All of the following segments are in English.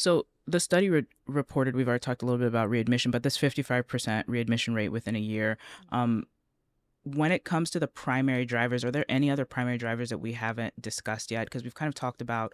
So the study reported, we've already talked a little bit about readmission, but this 55% readmission rate within a year. Um, when it comes to the primary drivers, are there any other primary drivers that we haven't discussed yet? Because we've kind of talked about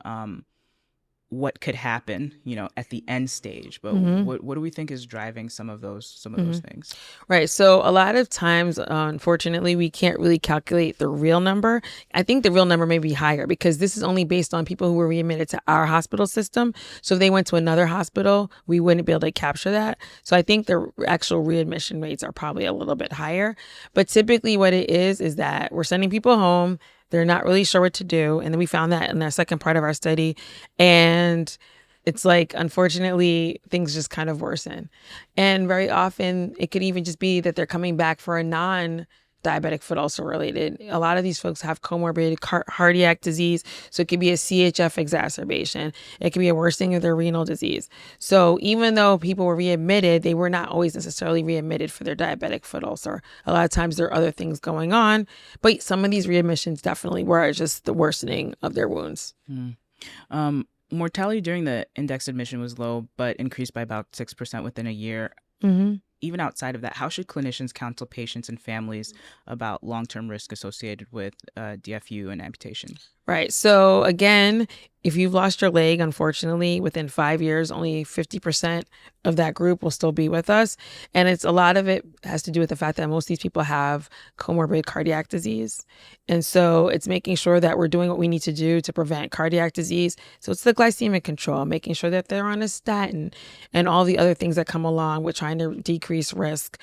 what could happen, at the end stage. But Hmm. what do we think is driving some of those Hmm. things? Right. So a lot of times, unfortunately, we can't really calculate the real number. I think the real number may be higher because this is only based on people who were readmitted to our hospital system. So if they went to another hospital, we wouldn't be able to capture that. So I think the actual readmission rates are probably a little bit higher. But typically what it is that we're sending people home. They're not really sure what to do. And then we found that in our second part of our study. And it's like, unfortunately, things just kind of worsen. And very often it could even just be that they're coming back for a non-diabetic foot ulcer related. A lot of these folks have comorbid cardiac disease. So it could be a CHF exacerbation. It could be a worsening of their renal disease. So even though people were readmitted, they were not always necessarily readmitted for their diabetic foot ulcer. A lot of times there are other things going on, but some of these readmissions definitely were just the worsening of their wounds. Mm. Mortality during the index admission was low, but increased by about 6% within a year. Mm-hmm. Even outside of that, how should clinicians counsel patients and families about long-term risk associated with DFU and amputation? Right. So again, if you've lost your leg, unfortunately, within 5 years, only 50% of that group will still be with us. And a lot of it has to do with the fact that most of these people have comorbid cardiac disease. And so it's making sure that we're doing what we need to do to prevent cardiac disease. So it's the glycemic control, making sure that they're on a statin and all the other things that come along with trying to decrease risk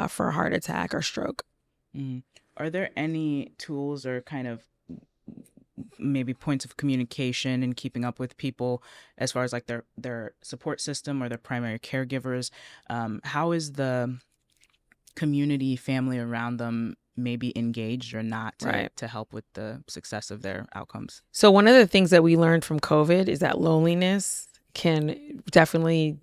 for a heart attack or stroke. Mm. Are there any tools or kind of maybe points of communication and keeping up with people as far as like their support system or their primary caregivers? How is the community, family around them maybe engaged or not Right. to help with the success of their outcomes? So one of the things that we learned from COVID is that loneliness can definitely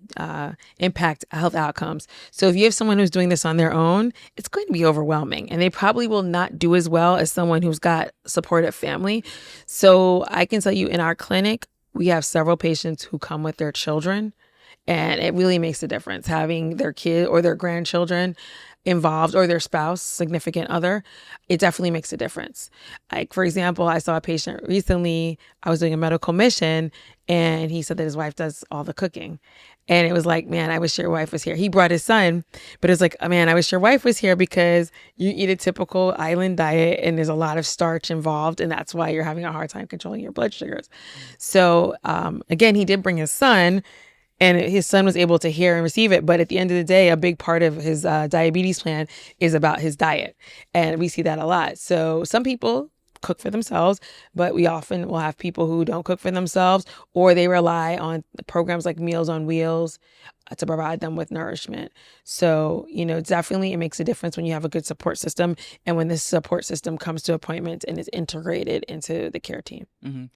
impact health outcomes. So if you have someone who's doing this on their own, it's going to be overwhelming and they probably will not do as well as someone who's got supportive family. So I can tell you in our clinic, we have several patients who come with their children, and it really makes a difference having their kid or their grandchildren involved or their spouse, significant other. It definitely makes a difference. Like, for example, I saw a patient recently. I was doing a medical mission and he said that his wife does all the cooking. And it was like, man, I wish your wife was here. He brought his son, but it's like, oh, man, I wish your wife was here because you eat a typical island diet and there's a lot of starch involved. And that's why you're having a hard time controlling your blood sugars. So again, he did bring his son. And his son was able to hear and receive it. But at the end of the day, a big part of his diabetes plan is about his diet. And we see that a lot. So some people cook for themselves, but we often will have people who don't cook for themselves, or they rely on programs like Meals on Wheels to provide them with nourishment. So, definitely it makes a difference when you have a good support system and when this support system comes to appointments and is integrated into the care team. Mm-hmm.